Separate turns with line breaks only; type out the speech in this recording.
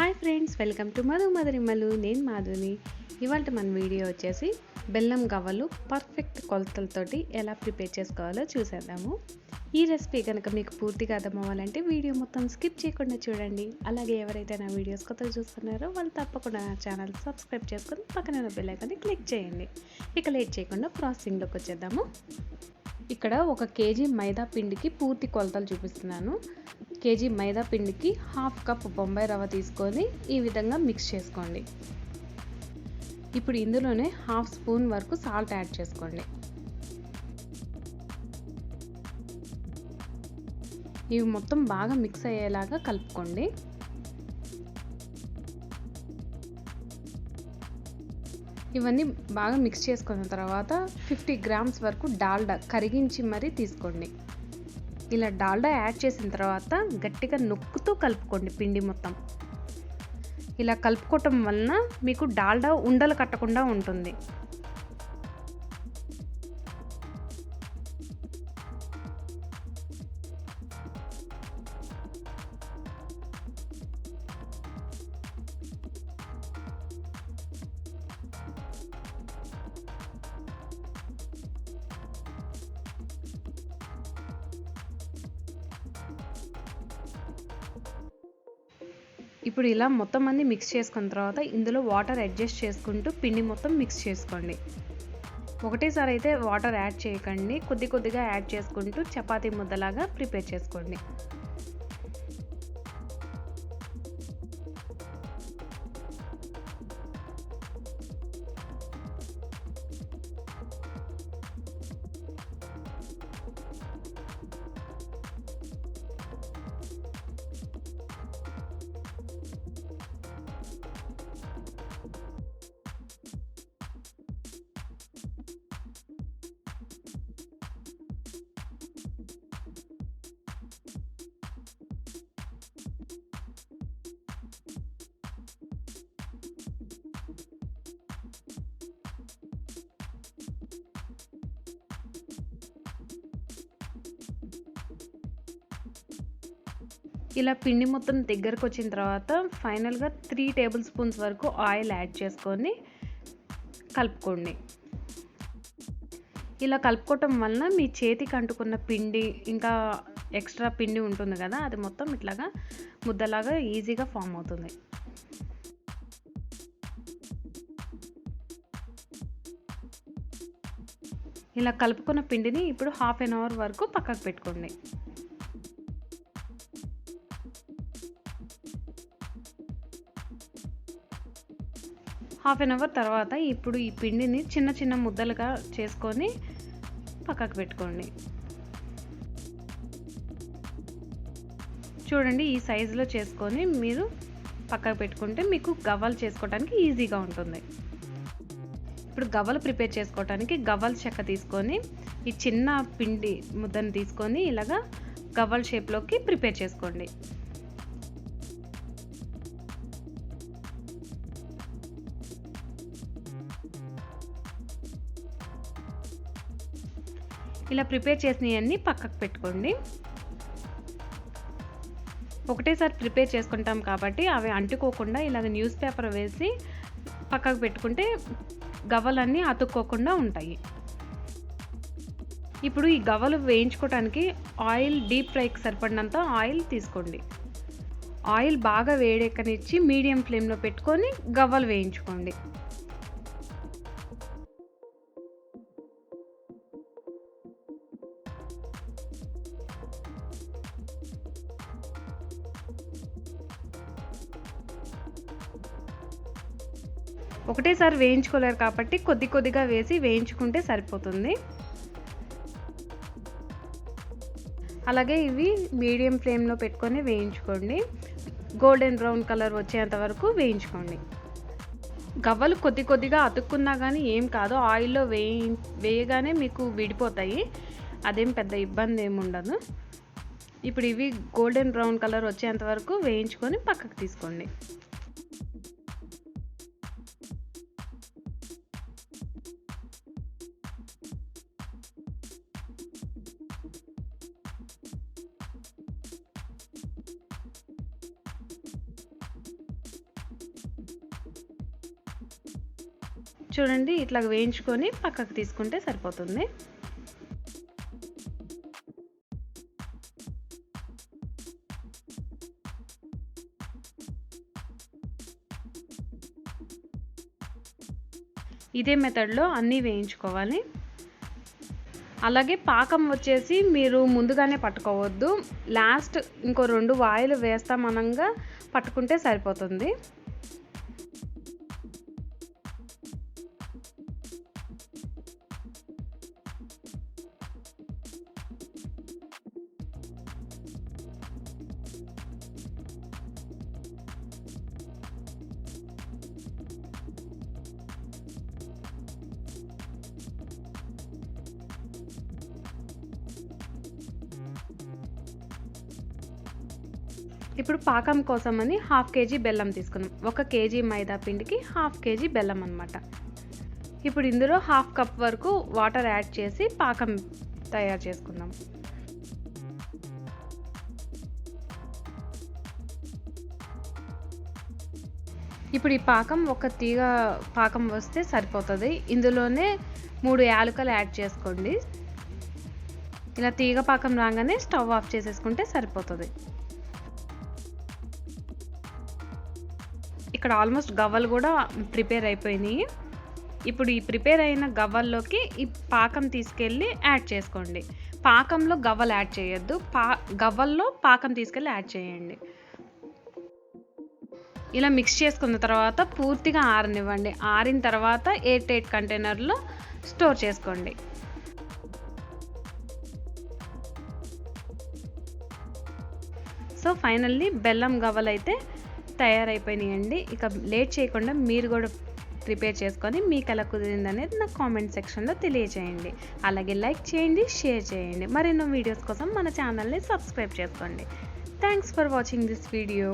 Hi friends, welcome to Madhurimalu. నేను మాధుని. ఇవాళ మన వీడియో వచ్చేసి బెల్లం గవ్వలు పర్ఫెక్ట్ కొలతలతోటి ఎలా ప్రిపేర్ చేసుకోవాలో చూసేద్దాము. ఈ రెసిపీ కనుక మీకు పూర్తిగా అర్థమవ్వాలంటే వీడియో మొత్తం స్కిప్ చేయకుండా చూడండి. అలాగే ఎవరైతే నా వీడియోస్ కొత్తగా చూస్తున్నారో వాళ్ళు తప్పకుండా నా ఛానల్ సబ్స్క్రైబ్ చేసుకొని పక్కన ఉన్న బెల్ ఐకాన్ని క్లిక్ చేయండి. ఇక లేట్ చేయకుండా ప్రాసెసింగ్లోకి వచ్చేద్దాము. ఇక్కడ 1 కేజీ మైదా పిండికి పూర్తి కొలతలు చూపిస్తున్నాను. కేజీ మైదా పిండికి 1/2 కప్ బొంబాయి రవ్వ తీసుకొని ఈ విధంగా మిక్స్ చేసుకోండి. ఇప్పుడు ఇందులోనే 1/2 స్పూన్ వరకు సాల్ట్ యాడ్ చేసుకోండి. ఇవి మొత్తం బాగా మిక్స్ అయ్యేలాగా కలుపుకోండి. ఇవన్నీ బాగా మిక్స్ చేసుకున్న తర్వాత 50 గ్రామ్స్ వరకు డాల్డా కరిగించి మరీ తీసుకోండి. ఇలా డాల్డా యాడ్ చేసిన తర్వాత గట్టిగా నొక్కుతూ కలుపుకోండి పిండి మొత్తం. ఇలా కలుపుకోవటం వలన మీకు డాల్డా ఉండలు కట్టకుండా ఉంటుంది. ఇప్పుడు ఇలా మొత్తం అన్ని మిక్స్ చేసుకున్న తర్వాత ఇందులో వాటర్ అడ్జస్ట్ చేసుకుంటూ పిండి మొత్తం మిక్స్ చేసుకోండి. ఒకటేసారి అయితే వాటర్ యాడ్ చేయకండి, కొద్ది కొద్దిగా యాడ్ చేసుకుంటూ చపాతీ ముద్దలాగా ప్రిపేర్ చేసుకోండి. ఇలా పిండి మొత్తం దగ్గరకు వచ్చిన తర్వాత ఫైనల్గా 3 టేబుల్ స్పూన్స్ వరకు ఆయిల్ యాడ్ చేసుకొని కలుపుకోండి. ఇలా కలుపుకోవటం వలన మీ చేతికి అంటుకున్న పిండి ఇంకా ఎక్స్ట్రా పిండి ఉంటుంది కదా, అది మొత్తం ఇట్లాగా ముద్దలాగా ఈజీగా ఫామ్ అవుతుంది. ఇలా కలుపుకున్న పిండిని ఇప్పుడు 1/2 అవర్ వరకు పక్కకు పెట్టుకోండి. హాఫ్ అన్ అవర్ తర్వాత ఇప్పుడు ఈ పిండిని చిన్న చిన్న ముద్దలుగా చేసుకొని పక్కకు పెట్టుకోండి. చూడండి, ఈ సైజులో చేసుకొని మీరు పక్కకు పెట్టుకుంటే మీకు గవ్వలు చేసుకోవడానికి ఈజీగా ఉంటుంది. ఇప్పుడు గవ్వలు ప్రిపేర్ చేసుకోవడానికి గవ్వల చెక్క తీసుకొని ఈ చిన్న పిండి ముద్దను తీసుకొని ఇలాగా గవ్వల షేప్లోకి ప్రిపేర్ చేసుకోండి. ఇలా ప్రిపేర్ చేసినవన్నీ పక్కకు పెట్టుకోండి. ఒకటేసారి ప్రిపేర్ చేసుకుంటాం కాబట్టి అవి అంటుకోకుండా ఇలాగ న్యూస్ పేపర్ వేసి పక్కకు పెట్టుకుంటే గవ్వలన్నీ అతుక్కోకుండా ఉంటాయి. ఇప్పుడు ఈ గవ్వలు వేయించుకోవడానికి ఆయిల్ డీప్ ఫ్రైకి సరిపడినంత ఆయిల్ తీసుకోండి. ఆయిల్ బాగా వేడెక్కనిచ్చి మీడియం ఫ్లేమ్లో పెట్టుకొని గవ్వలు వేయించుకోండి. ఒకటేసారి వేయించుకోలేరు కాబట్టి కొద్ది కొద్దిగా వేసి వేయించుకుంటే సరిపోతుంది. అలాగే ఇవి మీడియం ఫ్లేమ్లో పెట్టుకొని వేయించుకోండి. గోల్డెన్ బ్రౌన్ కలర్ వచ్చేంత వరకు వేయించుకోండి. గవ్వలు కొద్ది కొద్దిగా అతుక్కున్నా కానీ ఏం కాదు, ఆయిల్లో వేయగానే మీకు విడిపోతాయి, అదేం పెద్ద ఇబ్బంది ఏమి ఉండదు. ఇప్పుడు ఇవి గోల్డెన్ బ్రౌన్ కలర్ వచ్చేంత వరకు వేయించుకొని పక్కకు తీసుకోండి. చూడండి ఇట్లా వేయించుకొని పక్కకు తీసుకుంటే సరిపోతుంది. ఇదే మెథడ్లో అన్నీ వేయించుకోవాలి. అలాగే పాకం వచ్చేసి మీరు ముందుగానే పట్టుకోవద్దు, లాస్ట్ ఇంకో 2 వాయిలు వేస్తామనంగా పట్టుకుంటే సరిపోతుంది. ఇప్పుడు పాకం కోసమని 1/2 కేజీ బెల్లం తీసుకున్నాం. 1 కేజీ మైదా పిండికి 1/2 కేజీ బెల్లం అన్నమాట. ఇప్పుడు ఇందులో 1/2 కప్ వరకు వాటర్ యాడ్ చేసి పాకం తయారు చేసుకుందాం. ఇప్పుడు ఈ పాకం ఒక తీగ పాకం వస్తే సరిపోతుంది. ఇందులోనే 3 యాలకులు యాడ్ చేసుకోండి. ఇలా తీగ పాకం రాగానే స్టవ్ ఆఫ్ చేసేసుకుంటే సరిపోతుంది. ఇక్కడ ఆల్మోస్ట్ గవ్వలు కూడా ప్రిపేర్ అయిపోయినాయి. ఇప్పుడు ఈ ప్రిపేర్ అయిన గవ్వల్లోకి ఈ పాకం తీసుకెళ్ళి యాడ్ చేసుకోండి. పాకంలో గవ్వలు యాడ్ చేయొద్దు, గవ్వల్లో పాకం తీసుకెళ్ళి యాడ్ చేయండి. ఇలా మిక్స్ చేసుకున్న తర్వాత పూర్తిగా ఆరనివ్వండి. ఆరిన తర్వాత ఎయిర్ టైట్ కంటైనర్లో స్టోర్ చేసుకోండి. సో ఫైనల్లీ బెల్లం గవ్వలు అయితే తయారైపోయినాయండి. ఇక లేట్ చేయకుండా మీరు కూడా ప్రిపేర్ చేసుకొని మీకు ఎలా కుదిరింది అనేది నాకు కామెంట్ సెక్షన్లో తెలియజేయండి. అలాగే లైక్ చేయండి, షేర్ చేయండి. మరెన్నో వీడియోస్ కోసం మన ఛానల్ని సబ్స్క్రైబ్ చేసుకోండి. Thanks for watching this video.